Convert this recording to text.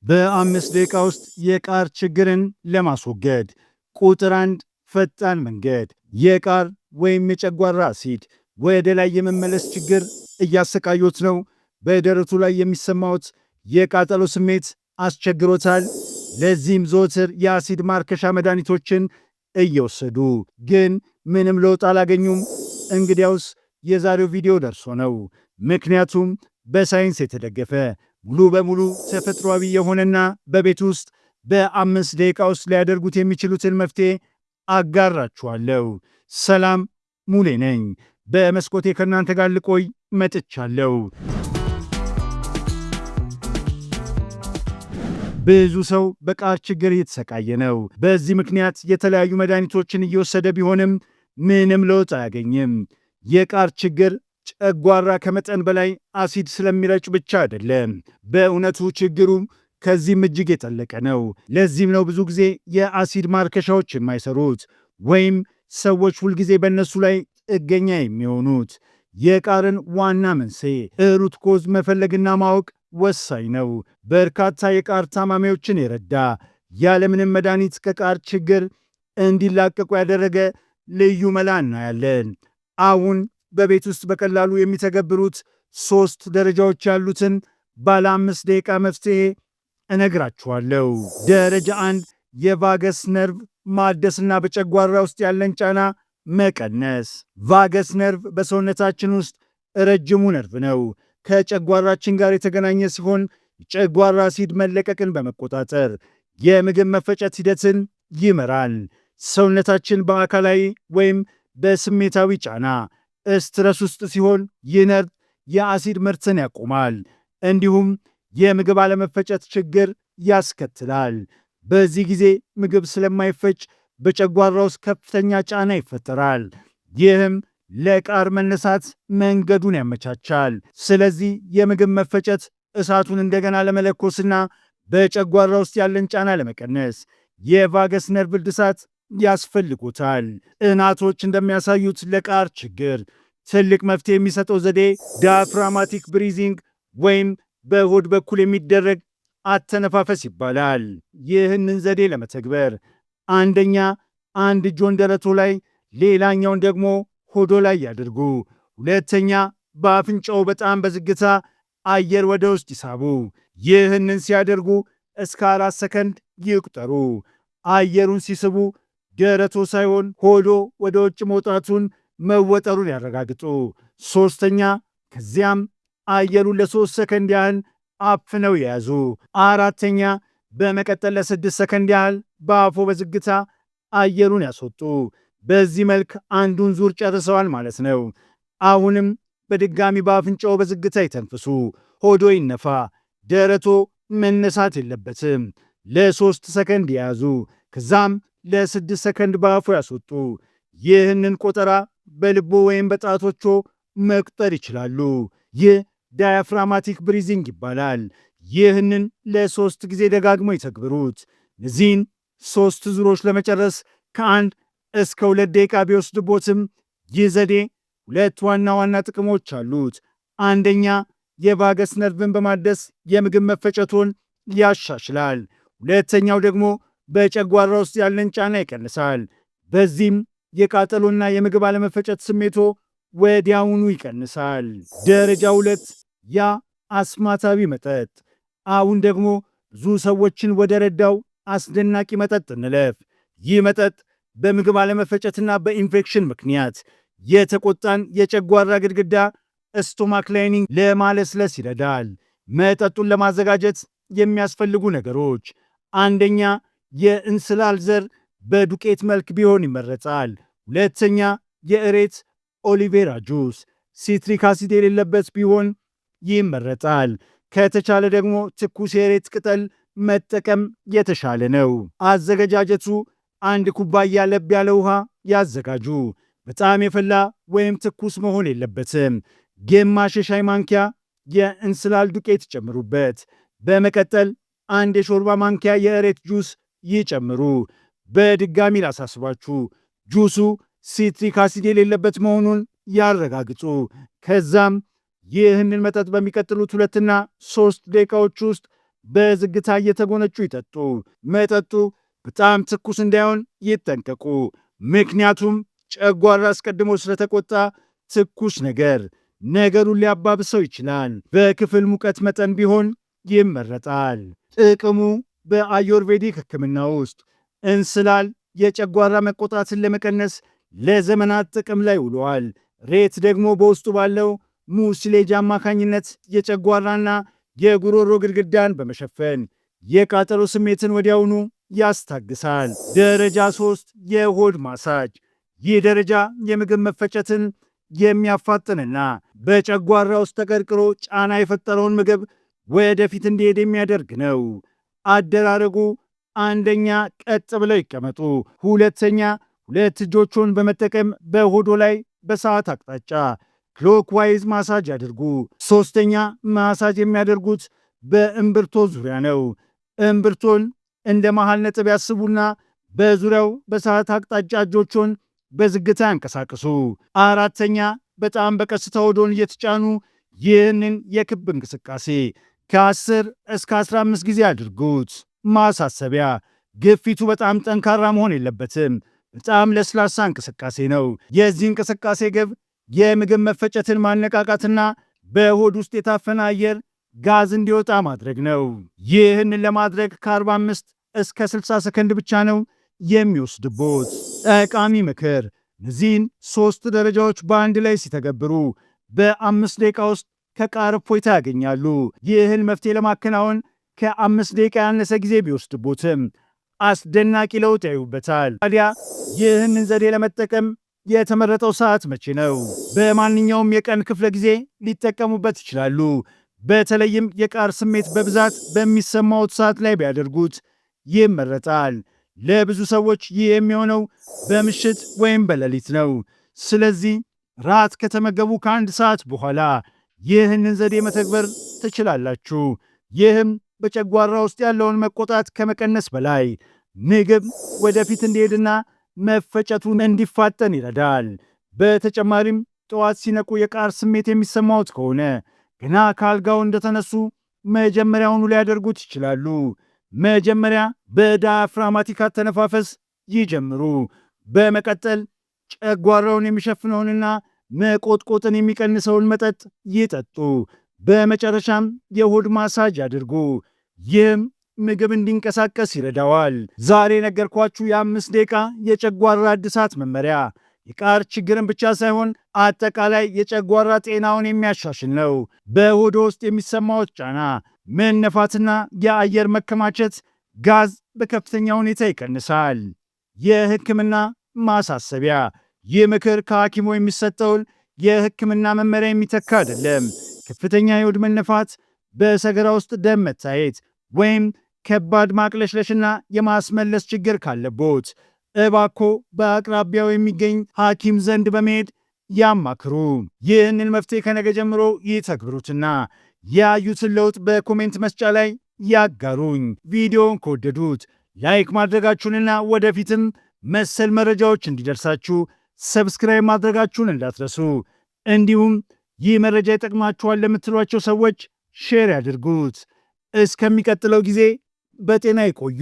በ5 ደቂቃ ውስጥ የቃር ችግርን ለማስወገድ። ቁጥር 1 ፈጣን መንገድ። የቃር ወይም የጨጓራ አሲድ ወደ ላይ የመመለስ ችግር እያሰቃዩት ነው? በደረቱ ላይ የሚሰማዎት የቃጠሎ ስሜት አስቸግሮታል? ለዚህም ዘወትር የአሲድ ማርከሻ መድኃኒቶችን እየወሰዱ ግን ምንም ለውጥ አላገኙም? እንግዲያውስ የዛሬው ቪዲዮ ደርሶ ነው። ምክንያቱም በሳይንስ የተደገፈ ሙሉ በሙሉ ተፈጥሯዊ የሆነና በቤት ውስጥ በ5 ደቂቃ ውስጥ ሊያደርጉት የሚችሉትን መፍትሄ አጋራችኋለሁ። ሰላም፣ ሙሌ ነኝ። በመስኮቴ ከእናንተ ጋር ልቆይ መጥቻለሁ። ብዙ ሰው በቃር ችግር እየተሰቃየ ነው። በዚህ ምክንያት የተለያዩ መድኃኒቶችን እየወሰደ ቢሆንም ምንም ለውጥ አያገኝም። የቃር ችግር ጨጓራ ከመጠን በላይ አሲድ ስለሚረጭ ብቻ አይደለም። በእውነቱ ችግሩ ከዚህም እጅግ የጠለቀ ነው። ለዚህም ነው ብዙ ጊዜ የአሲድ ማርከሻዎች የማይሰሩት ወይም ሰዎች ሁልጊዜ በእነሱ ላይ ጥገኛ የሚሆኑት። የቃርን ዋና መንስኤ ሩት ኮዝ መፈለግና ማወቅ ወሳኝ ነው። በርካታ የቃር ታማሚዎችን የረዳ ያለምንም መድኃኒት ከቃር ችግር እንዲላቀቁ ያደረገ ልዩ መላ እናያለን። አሁን በቤት ውስጥ በቀላሉ የሚተገብሩት 3 ደረጃዎች ያሉትን ባለ 5 ደቂቃ መፍትሄ እነግራችኋለሁ። ደረጃ 1 የቫገስ ነርቭ ማደስና በጨጓራ ውስጥ ያለን ጫና መቀነስ። ቫገስ ነርቭ በሰውነታችን ውስጥ ረጅሙ ነርቭ ነው። ከጨጓራችን ጋር የተገናኘ ሲሆን የጨጓራ አሲድ መለቀቅን በመቆጣጠር የምግብ መፈጨት ሂደትን ይመራል። ሰውነታችን በአካላዊ ወይም በስሜታዊ ጫና ስትረስ ውስጥ ሲሆን ይህ ነርቭ የአሲድ ምርትን ያቆማል፣ እንዲሁም የምግብ አለመፈጨት ችግር ያስከትላል። በዚህ ጊዜ ምግብ ስለማይፈጭ በጨጓራ ውስጥ ከፍተኛ ጫና ይፈጠራል። ይህም ለቃር መነሳት መንገዱን ያመቻቻል። ስለዚህ የምግብ መፈጨት እሳቱን እንደገና ለመለኮስና በጨጓራ ውስጥ ያለን ጫና ለመቀነስ የቫገስ ነርቭ እድሳት ያስፈልጎታል። ጥናቶች እንደሚያሳዩት ለቃር ችግር ትልቅ መፍትሄ የሚሰጠው ዘዴ ዳያፍራማቲክ ብሪዚንግ ወይም በሆድ በኩል የሚደረግ አተነፋፈስ ይባላል። ይህንን ዘዴ ለመተግበር አንደኛ አንድ እጆን ደረቶ ላይ ሌላኛውን ደግሞ ሆዶ ላይ ያድርጉ። ሁለተኛ በአፍንጫው በጣም በዝግታ አየር ወደ ውስጥ ይሳቡ። ይህንን ሲያደርጉ እስከ 4 ሰከንድ ይቁጠሩ። አየሩን ሲስቡ ደረቶ ሳይሆን ሆዶ ወደ ውጭ መውጣቱን መወጠሩን ያረጋግጡ። ሶስተኛ ከዚያም አየሩን ለ3 ሰከንድ ያህል አፍነው የያዙ። አራተኛ በመቀጠል ለ6 ሰከንድ ያህል በአፎ በዝግታ አየሩን ያስወጡ። በዚህ መልክ አንዱን ዙር ጨርሰዋል ማለት ነው። አሁንም በድጋሚ በአፍንጫው በዝግታ ይተንፍሱ። ሆዶ ይነፋ፣ ደረቶ መነሳት የለበትም። ለ3 ሰከንድ የያዙ፣ ከዛም ለ6 ሰከንድ በአፎ ያስወጡ። ይህንን ቆጠራ በልቦ ወይም በጣቶቹ መቁጠር ይችላሉ። ይህ ዳያፍራማቲክ ብሪዚንግ ይባላል። ይህንን ለ3 ጊዜ ደጋግሞ ይተግብሩት። እነዚህን 3 ዙሮች ለመጨረስ ከ1 እስከ 2 ደቂቃ ቢወስድቦትም ይህ ዘዴ 2 ዋና ዋና ጥቅሞች አሉት። አንደኛ የቫገስ ነርቭን በማደስ የምግብ መፈጨቶን ያሻሽላል። ሁለተኛው ደግሞ በጨጓራ ውስጥ ያለን ጫና ይቀንሳል። በዚህም የቃጠሎና የምግብ አለመፈጨት ስሜቶ ወዲያውኑ ይቀንሳል። ደረጃ 2 ያ አስማታዊ መጠጥ። አሁን ደግሞ ብዙ ሰዎችን ወደ ረዳው አስደናቂ መጠጥ እንለፍ። ይህ መጠጥ በምግብ አለመፈጨትና በኢንፌክሽን ምክንያት የተቆጣን የጨጓራ ግድግዳ ስቶማክ ላይኒንግ ለማለስለስ ይረዳል። መጠጡን ለማዘጋጀት የሚያስፈልጉ ነገሮች፣ አንደኛ የእንስላል ዘር በዱቄት መልክ ቢሆን ይመረጣል። ሁለተኛ የእሬት ኦሊቬራ ጁስ ሲትሪክ አሲድ የሌለበት ቢሆን ይመረጣል። ከተቻለ ደግሞ ትኩስ የእሬት ቅጠል መጠቀም የተሻለ ነው። አዘገጃጀቱ 1 ኩባያ ለብ ያለ ውሃ ያዘጋጁ። በጣም የፈላ ወይም ትኩስ መሆን የለበትም። ግማሽ የሻይ ማንኪያ የእንስላል ዱቄት ይጨምሩበት። በመቀጠል 1 የሾርባ ማንኪያ የእሬት ጁስ ይጨምሩ። በድጋሚ ላሳስባችሁ፣ ጁሱ ሲትሪክ አሲድ የሌለበት መሆኑን ያረጋግጡ። ከዛም ይህንን መጠጥ በሚቀጥሉት 2 እና 3 ደቂቃዎች ውስጥ በዝግታ እየተጎነጩ ይጠጡ። መጠጡ በጣም ትኩስ እንዳይሆን ይጠንቀቁ፣ ምክንያቱም ጨጓራ አስቀድሞ ስለተቆጣ ትኩስ ነገር ነገሩን ሊያባብሰው ይችላል። በክፍል ሙቀት መጠን ቢሆን ይመረጣል። ጥቅሙ በአዩርቬዲክ ሕክምና ውስጥ እንስላል የጨጓራ መቆጣትን ለመቀነስ ለዘመናት ጥቅም ላይ ውሏል። ሬት ደግሞ በውስጡ ባለው ሙስሌጅ አማካኝነት የጨጓራና የጉሮሮ ግድግዳን በመሸፈን የቃጠሎ ስሜትን ወዲያውኑ ያስታግሳል። ደረጃ 3 የሆድ ማሳጅ። ይህ ደረጃ የምግብ መፈጨትን የሚያፋጥንና በጨጓራ ውስጥ ተቀርቅሮ ጫና የፈጠረውን ምግብ ወደፊት እንዲሄድ የሚያደርግ ነው። አደራረጉ አንደኛ ቀጥ ብለው ይቀመጡ። ሁለተኛ ሁለት እጆቹን በመጠቀም በሆዶ ላይ በሰዓት አቅጣጫ ክሎክዋይዝ ማሳጅ ያድርጉ። ሶስተኛ ማሳጅ የሚያደርጉት በእምብርቶ ዙሪያ ነው። እምብርቶን እንደ መሃል ነጥብ ያስቡና በዙሪያው በሰዓት አቅጣጫ እጆቹን በዝግታ ያንቀሳቅሱ። አራተኛ በጣም በቀስታ ሆዶን እየተጫኑ ይህንን የክብ እንቅስቃሴ ከ10 እስከ 15 ጊዜ አድርጉት። ማሳሰቢያ፣ ግፊቱ በጣም ጠንካራ መሆን የለበትም። በጣም ለስላሳ እንቅስቃሴ ነው። የዚህ እንቅስቃሴ ግብ የምግብ መፈጨትን ማነቃቃትና በሆድ ውስጥ የታፈነ አየር ጋዝ እንዲወጣ ማድረግ ነው። ይህንን ለማድረግ ከ45 እስከ 60 ሰከንድ ብቻ ነው የሚወስድቦት። ጠቃሚ ምክር፣ እነዚህን 3 ደረጃዎች በአንድ ላይ ሲተገብሩ በ5 ደቂቃ ውስጥ ከቃር እፎይታ ያገኛሉ። ይህን መፍትሄ ለማከናወን ከ5 ደቂቃ ያነሰ ጊዜ ቢወስድቦትም አስደናቂ ለውጥ ያዩበታል። ታዲያ ይህንን ዘዴ ለመጠቀም የተመረጠው ሰዓት መቼ ነው? በማንኛውም የቀን ክፍለ ጊዜ ሊጠቀሙበት ይችላሉ። በተለይም የቃር ስሜት በብዛት በሚሰማዎት ሰዓት ላይ ቢያደርጉት ይመረጣል። ለብዙ ሰዎች ይህ የሚሆነው በምሽት ወይም በሌሊት ነው። ስለዚህ ራት ከተመገቡ ከ1 ሰዓት በኋላ ይህንን ዘዴ መተግበር ትችላላችሁ። ይህም በጨጓራ ውስጥ ያለውን መቆጣት ከመቀነስ በላይ ምግብ ወደፊት እንዲሄድና መፈጨቱን እንዲፋጠን ይረዳል። በተጨማሪም ጠዋት ሲነቁ የቃር ስሜት የሚሰማዎት ከሆነ ገና ከአልጋው እንደተነሱ መጀመሪያውኑ ሊያደርጉት ይችላሉ። መጀመሪያ በዳያፍራማቲክ አተነፋፈስ ይጀምሩ። በመቀጠል ጨጓራውን የሚሸፍነውንና መቆጥቆጥን የሚቀንሰውን መጠጥ ይጠጡ። በመጨረሻም የሆድ ማሳጅ አድርጉ። ይህም ምግብ እንዲንቀሳቀስ ይረዳዋል። ዛሬ ነገርኳችሁ የ5 ደቂቃ የጨጓራ እድሳት መመሪያ የቃር ችግርን ብቻ ሳይሆን አጠቃላይ የጨጓራ ጤናውን የሚያሻሽል ነው። በሆዶ ውስጥ የሚሰማዎት ጫና፣ መነፋትና የአየር መከማቸት ጋዝ በከፍተኛ ሁኔታ ይቀንሳል። የሕክምና ማሳሰቢያ፣ ይህ ምክር ከሐኪሞ የሚሰጠውን የሕክምና መመሪያ የሚተካ አይደለም። ከፍተኛ የሆድ መነፋት፣ በሰገራ ውስጥ ደም መታየት ወይም ከባድ ማቅለሽለሽና የማስመለስ ችግር ካለቦት እባኮ በአቅራቢያው የሚገኝ ሐኪም ዘንድ በመሄድ ያማክሩ። ይህንን መፍትሄ ከነገ ጀምሮ ይተግብሩትና ያዩትን ለውጥ በኮሜንት መስጫ ላይ ያጋሩኝ። ቪዲዮውን ከወደዱት ላይክ ማድረጋችሁንና ወደፊትም መሰል መረጃዎች እንዲደርሳችሁ ሰብስክራይብ ማድረጋችሁን እንዳትረሱ። እንዲሁም ይህ መረጃ ይጠቅማችኋል ለምትሏቸው ሰዎች ሼር ያድርጉት። እስከሚቀጥለው ጊዜ በጤና ይቆዩ።